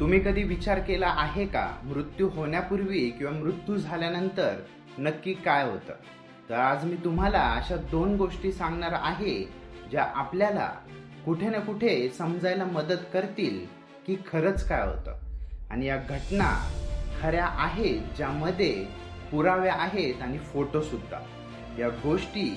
तुम्ही कधी विचार केला आहे का मृत्यू होण्यापूर्वी किंवा मृत्यू झाल्यानंतर नक्की काय होतं? तर आज मी तुम्हाला अशा 2 गोष्टी सांगणार आहे ज्या आपल्याला कुठे ना कुठे समजायला मदत करतील की खरंच काय होतं. आणि या घटना खऱ्या आहेत, ज्यामध्ये पुरावे आहेत आणि फोटो सुद्धा. या गोष्टी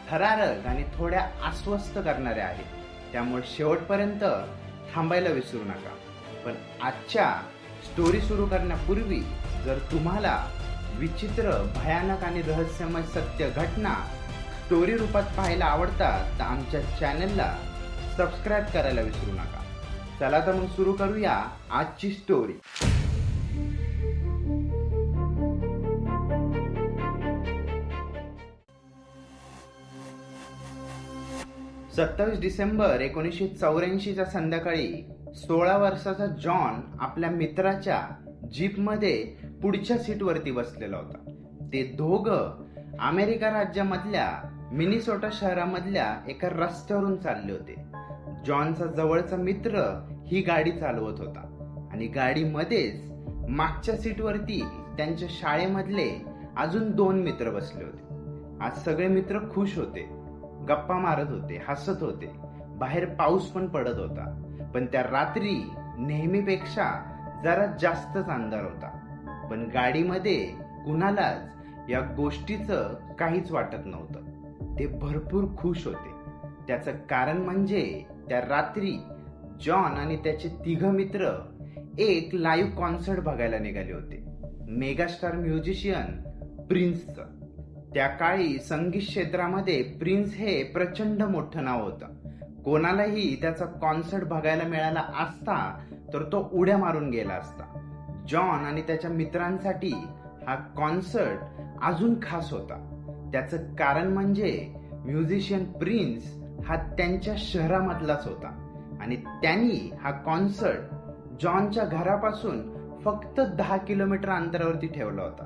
थरारक आणि थोड्या अस्वस्थ करणाऱ्या आहेत, त्यामुळे शेवटपर्यंत थांबायला विसरू नका. पण आजच्या स्टोरी सुरू करण्यापूर्वी जर तुम्हाला विचित्र, भयानक आणि रहस्यमय सत्य घटना स्टोरी रूपात पाहायला आवडतात तर आमच्या चॅनलला सबस्क्राईब करायला विसरू नका. चला तर मग सुरू करूया आजची स्टोरी. 27 डिसेंबर 1984च्या संध्याकाळी 16 वर्षाचा जॉन आपल्या मित्राच्या जीपमध्ये पुढच्या सीटवरती बसलेला होता. ते दोघं अमेरिका राज्यामधल्या मिनिसोटा शहरामधल्या एका रस्त्यावरून चालले होते. जॉनचा जवळचा मित्र ही गाडी चालवत होता आणि गाडीमध्येच मागच्या सीटवरती त्यांच्या शाळेमधले अजून 2 मित्र बसले होते. आज सगळे मित्र खुश होते, गप्पा मारत होते, हसत होते. बाहेर पाऊस पण पडत होता, पण त्या रात्री नेहमीपेक्षा जरा जास्तच अंधार होता. पण गाडीमध्ये कुणालाच या गोष्टीचं काहीच वाटत नव्हतं. ते भरपूर खुश होते. त्याचं कारण म्हणजे त्या रात्री जॉन आणि त्याचे 3 मित्र एक लाईव्ह कॉन्सर्ट बघायला निघाले होते, मेगास्टार म्युझिशियन प्रिन्सचं. त्या काळी संगीत क्षेत्रामध्ये प्रिन्स हे प्रचंड मोठं नाव होतं. कोणालाही त्याचा कॉन्सर्ट बघायला मिळाला असता तर तो उड्या मारून गेला असता. जॉन आणि त्याच्या मित्रांसाठी हा कॉन्सर्ट अजून खास होता. त्याचं कारण म्हणजे म्युझिशियन प्रिन्स हा त्यांच्या शहरामधलाच होता आणि त्यांनी हा कॉन्सर्ट जॉनच्या घरापासून फक्त 10 किलोमीटर अंतरावरती ठेवला होता.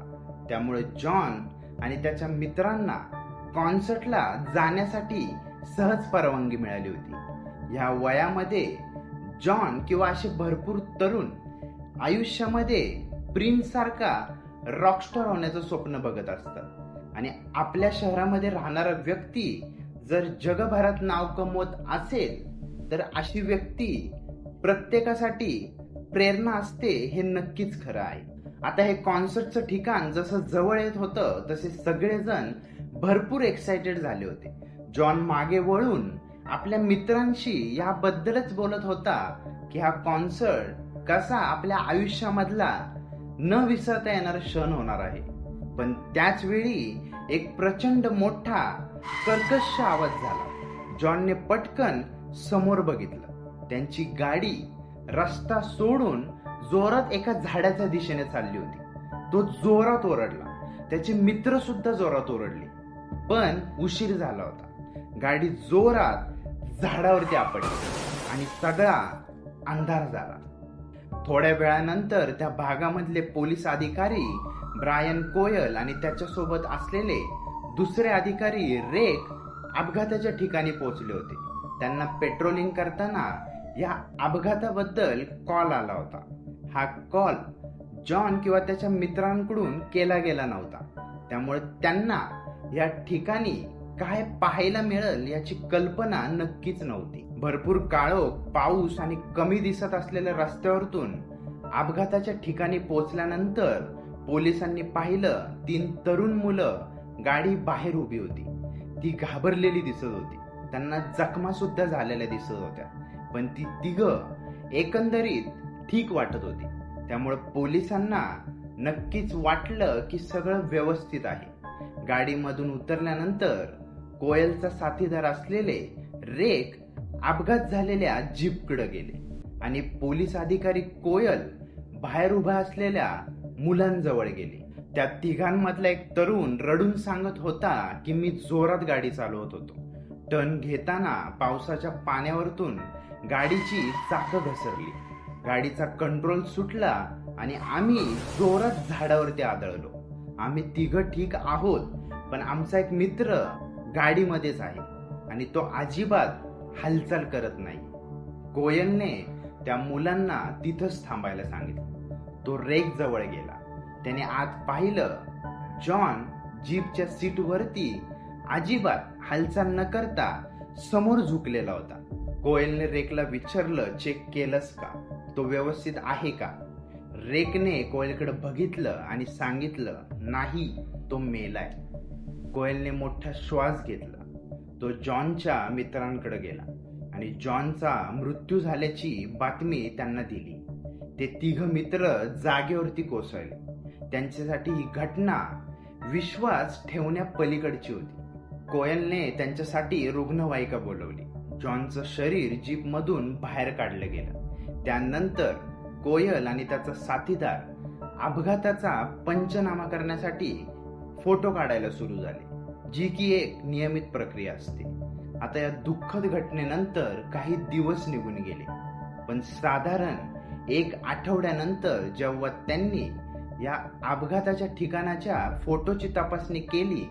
त्यामुळे जॉन आणि त्याच्या मित्रांना कॉन्सर्टला जाण्यासाठी सहज परवानगी मिळाली होती. ह्या वयामध्ये जॉन किंवा असे भरपूर तरुण आयुष्यामध्ये प्रिन्स सारखा रॉकस्टार होण्याचं स्वप्न बघत असतात. आणि आपल्या शहरामध्ये राहणारा व्यक्ती जर जगभरात नाव कमवत असेल तर अशी व्यक्ती प्रत्येकासाठी प्रेरणा असते, हे नक्कीच खरं आहे. आता हे कॉन्सर्टचं ठिकाण जसं जवळ येत होतं तसे सगळेजण भरपूर एक्साइटेड झाले होते. जॉन मागे वळून आपल्या मित्रांशी याबद्दलच बोलत होता की हा कॉन्सर्ट कसा आपल्या आयुष्यामधला न विसरता येणारा क्षण होणार आहे. पण त्याच वेळी एक प्रचंड मोठा कर्कश आवाज झाला. जॉनने पटकन समोर बघितलं. त्यांची गाडी रस्ता सोडून जोरात एका झाडाच्या दिशेने चालली होती. तो जोरात ओरडला. त्याचे मित्र सुद्धा जोरात ओरडले, पण उशीर झाला होता. गाडी जोरात झाडावरती आपटली आणि सगळा अंधार झाला. थोड्या वेळानंतर त्या भागामधले पोलीस अधिकारी ब्रायन कोयल आणि त्याच्यासोबत असलेले दुसरे अधिकारी रेक अपघाताच्या ठिकाणी पोहोचले होते. त्यांना पेट्रोलिंग करताना या अपघाताबद्दल कॉल आला होता. हा कॉल जॉन किंवा त्याच्या मित्रांकडून केला गेला नव्हता, त्यामुळे त्यांना या ठिकाणी काय पाहायला मिळेल याची कल्पना नक्कीच नव्हती. भरपूर काळोख, पाऊस आणि कमी दिसत असलेल्या रस्त्यावरतून अपघाताच्या ठिकाणी पोहोचल्यानंतर पोलिसांनी पाहिलं 3 तरुण मुलं गाडी बाहेर उभी होती. ती घाबरलेली दिसत होती. त्यांना जखमा सुद्धा झालेल्या दिसत होत्या, पण ती 3 एकंदरीत ठीक वाटत होती. त्यामुळे पोलिसांना नक्कीच वाटलं की सगळं व्यवस्थित आहे. गाडीमधून उतरल्यानंतर कोयलचा साथीदार असलेले रेक अपघात झालेल्या जीपकडे गेले आणि पोलीस अधिकारी कोयल बाहेर उभा असलेल्या मुलांजवळ गेले. त्या 3 एक तरुण रडून सांगत होता की मी जोरात गाडी चालवत होतो. टर्न घेताना पावसाच्या पाण्यावरतून गाडीची चाकं घसरली. गाडीचा कंट्रोल सुटला आणि आम्ही जोरात झाडावरती आदळलो. आम्ही 3 ठीक आहोत, पण आमचा एक मित्र गाडीमध्येच आहे आणि तो अजिबात हालचाल करत नाही. कोयलने त्या मुलांना तिथंच थांबायला सांगितलं. तो रेक जवळ गेला. त्याने आत पाहिलं. जॉन जीपच्या सीटवरती अजिबात हालचाल न करता समोर झुकलेला होता. कोयलने रेकला विचारलं, चेक केलंस का? तो व्यवस्थित आहे का? रेकने कोयलकडे बघितलं आणि सांगितलं, नाही, तो मेलाय. कोयलने मोठा श्वास घेतला. तो जॉनच्या मित्रांकडे गेला आणि जॉनचा मृत्यू झाल्याची बातमी त्यांना दिली. ते 3 मित्र जागेवरती कोसळले. त्यांच्यासाठी ही घटना विश्वास ठेवण्या पलीकडची होती. कोयलने त्यांच्यासाठी रुग्णवाहिका बोलवली. जॉनचं शरीर जीपमधून बाहेर काढलं गेलं. त्यानंतर कोयल आणि त्याचा साथीदार अपघाताचा पंचनामा करण्यासाठी फोटो काढायला सुरू झाले, जी की एक नियमित प्रक्रिया असते. आता या दुःखद घटनेनंतर काही दिवस निघून गेले, पण साधारण 1 आठवड्यानंतर जेव्हा त्यांनी या अपघाताच्या ठिकाणाच्या फोटोची तपासणी केली,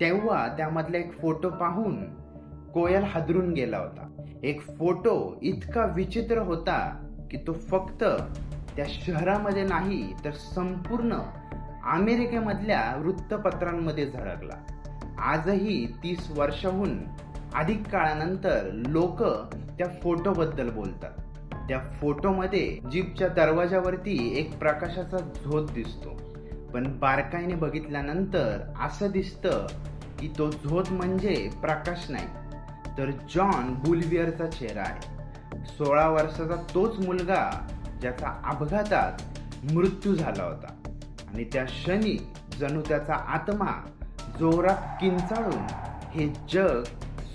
तेव्हा त्यामधला एक फोटो पाहून कोयल हादरून गेला होता. एक फोटो इतका विचित्र होता की तो फक्त त्या शहरामध्ये नाही तर संपूर्ण अमेरिकेमधल्या वृत्तपत्रांमध्ये झळकला. आजही 30 वर्षाहून अधिक काळानंतर लोक त्या फोटोबद्दल बोलतात. त्या फोटोमध्ये जीपच्या दरवाजावरती एक प्रकाशाचा झोत दिसतो, पण बारकाईने बघितल्यानंतर असं दिसतं की तो झोत म्हणजे प्रकाश नाही, तर जॉन बुलवियरचा चेहरा आहे. 16 वर्षाचा तोच मुलगा ज्याचा अपघातात मृत्यू झाला होता. आणि त्या क्षणी जणू त्याचा आत्मा जोरात किंचाळून हे जग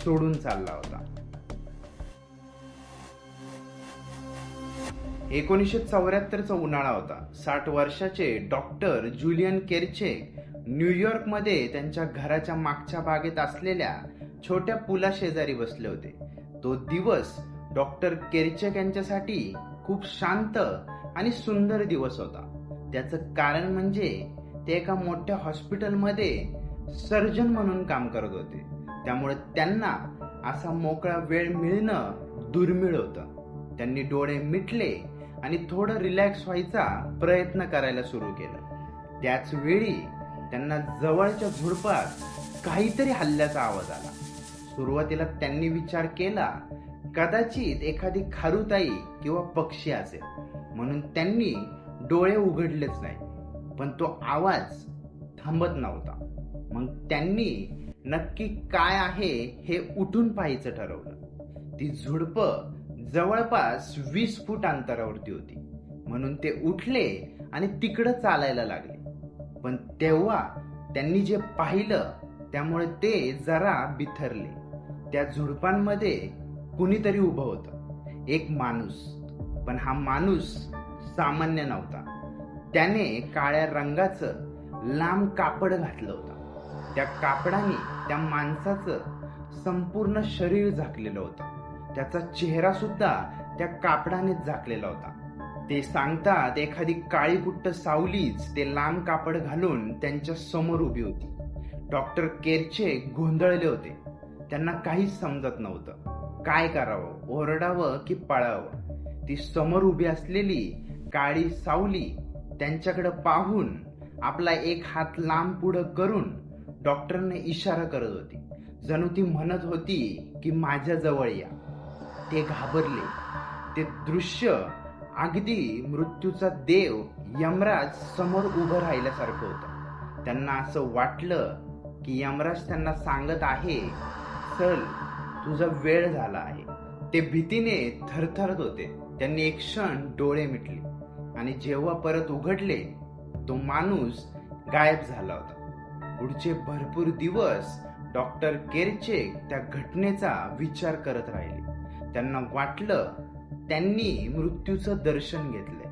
सोडून चालला होता. 1974चा उन्हाळा होता. 60 वर्षाचे डॉक्टर जुलियन केरचेक न्यूयॉर्कमध्ये त्यांच्या घराच्या मागच्या बागेत असलेल्या छोट्या पुला शेजारी बसले होते. तो दिवस डॉक्टर केरचेक यांच्यासाठी खूप शांत आणि सुंदर दिवस होता. त्याचं कारण म्हणजे ते एका मोठ्या हॉस्पिटलमध्ये सर्जन म्हणून काम करत होते. त्यामुळे त्यांना असा मोकळा वेळ मिळणं दुर्मिळ होतं. त्यांनी डोळे मिटले आणि थोडं रिलॅक्स व्हायचा प्रयत्न करायला सुरू केलं. त्याच वेळी त्यांना जवळच्या झुडपात काहीतरी हल्ल्याचा आवाज आला. सुरुवातीला त्यांनी विचार केला, कदाचित एखादी खारुताई किंवा पक्षी असेल, म्हणून त्यांनी डोळे उघडलेच नाही. पण तो आवाज थांबत नव्हता. मग त्यांनी नक्की काय आहे हे उठून पाहायचं ठरवलं. ती झुडपं जवळपास 20 फूट अंतरावरती होती, म्हणून ते उठले आणि तिकडं चालायला लागले. पण तेव्हा त्यांनी जे पाहिलं त्यामुळे ते जरा बिथरले. त्या झुडपांमध्ये कुणीतरी उभं होतं, एक माणूस. पण हा माणूस सामान्य नव्हता. त्याने काळ्या रंगाचं लांब कापड घातलं होतं. त्या कापडाने त्या माणसाचं संपूर्ण शरीर झाकलेलं होतं. त्याचा चेहरा सुद्धा त्या कापडानेच झाकलेला होता. ते सांगतात, एखादी काळीकुट्ट सावलीच ते लांब कापड घालून त्यांच्या समोर उभी होती. डॉक्टर केरचेक गोंधळले होते. त्यांना काहीच समजत नव्हतं. काय करावं, ओरडावं की पळावं. ती समोर उभी असलेली काळी सावली त्यांच्याकडे पाहून आपला एक हात लांब पुढं करून डॉक्टरने इशारा करत होती. जणू ती म्हणत होती की माझ्या जवळ या. ते घाबरले. ते दृश्य अगदी मृत्यूचा देव यमराज समोर उभं राहिल्यासारखं होतं. त्यांना असं वाटलं की यमराज त्यांना सांगत आहे, चल, तुझा वेळ झाला आहे. ते भीतीने थरथरत होते. त्यांनी एक क्षण डोळे मिटले आणि जेव्हा परत उघडले, तो माणूस गायब झाला होता. पुढचे भरपूर दिवस डॉक्टर केरचेक त्या घटनेचा विचार करत राहिले. त्यांना वाटलं त्यांनी मृत्यूचं दर्शन घेतलंय.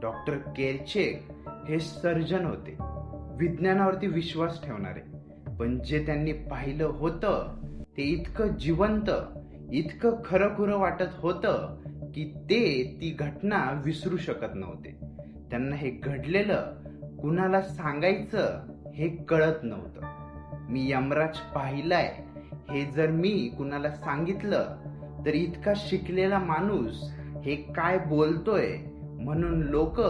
डॉक्टर केरचेक हे सर्जन होते, विज्ञानावरती विश्वास ठेवणारे. पण जे त्यांनी पाहिलं होतं ते इतकं जिवंत, इतकं खरंखुरं वाटत होतं की ते ती घटना विसरू शकत नव्हते. त्यांना हे घडलेलं कुणाला सांगायचं हे कळत नव्हतं. मी यमराज पाहिलाय हे जर मी कुणाला सांगितलं तर इतका शिकलेला माणूस हे काय बोलतोय म्हणून लोक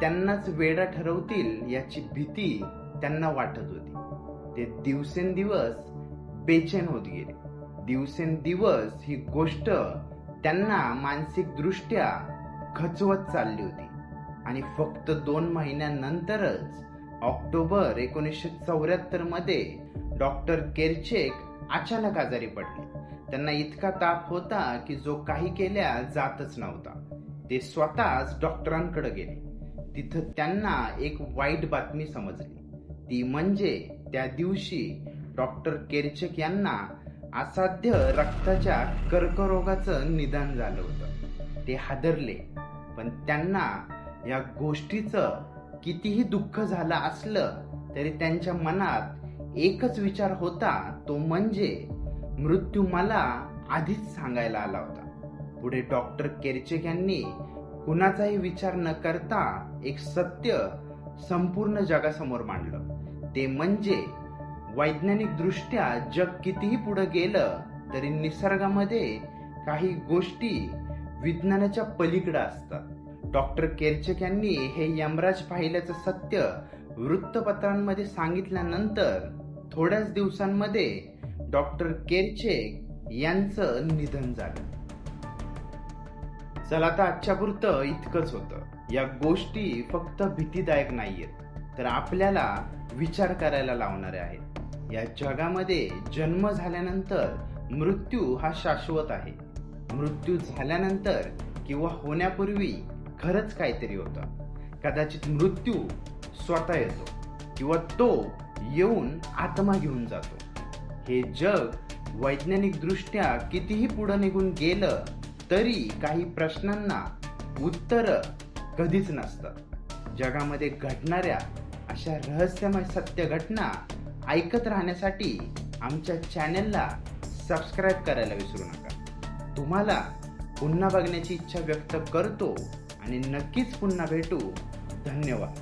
त्यांनाच वेडा ठरवतील याची भीती त्यांना वाटत होती. ते दिवसेंदिवस बेचैन होत गेले. दिवसेंदिवस ही गोष्ट त्यांना मानसिक दृष्ट्या खचवत चालली होती. आणि फक्त 2 महिन्यानंतरच ऑक्टोबर 1974 मध्ये डॉक्टर केरचेक अचानक आजारी पडले. त्यांना इतका ताप होता की जो काही केल्या जातच नव्हता. ते स्वतःच डॉक्टरांकडे गेले. तिथं त्यांना एक वाईट बातमी समजली. ती म्हणजे त्या दिवशी डॉक्टर केरचेक यांना असाध्य रक्ताच्या कर्करोगाचं निदान झालं होतं. ते हादरले, पण त्यांना या गोष्टीचं कितीही दुःख झालं असलं तरी त्यांच्या मनात एकच विचार होता, तो म्हणजे मृत्यू मला आधीच सांगायला आला होता. पुढे डॉक्टर केरचेक यांनी कुणाचाही विचार न करता एक सत्य संपूर्ण जगासमोर मांडलं. ते म्हणजे वैज्ञानिक दृष्ट्या जग कितीही पुढे गेलं तरी निसर्गामध्ये काही गोष्टी विज्ञानाच्या पलीकडे असतात. डॉक्टर केरचेक यांनी हे यमराज पाहिल्याचं सत्य वृत्तपत्रांमध्ये सांगितल्यानंतर थोड्याच दिवसांमध्ये डॉक्टर केरचेक यांचं निधन झालं. चला तर आजच्या पुरतं इतकंच होतं. या गोष्टी फक्त भीतीदायक नाहीयेत, तर आपल्याला विचार करायला लावणारे आहेत. या जगामध्ये जन्म झाल्यानंतर मृत्यू हा शाश्वत आहे. मृत्यू झाल्यानंतर किंवा होण्यापूर्वी खरंच काहीतरी होतं. कदाचित मृत्यू स्वतः येतो किंवा तो येऊन आत्मा घेऊन जातो. हे जग वैज्ञानिक दृष्ट्या कितीही पुढे निघून गेलं तरी काही प्रश्नांना उत्तर कधीच नसतात. जगामध्ये घडणाऱ्या अशा रहस्यमय सत्य घटना ऐकत राहण्यासाठी आमच्या चॅनलला सबस्क्राईब करायला विसरू नका. तुम्हाला पुन्हा बघण्याची इच्छा व्यक्त करतो आणि नक्कीच पुन्हा भेटू. धन्यवाद.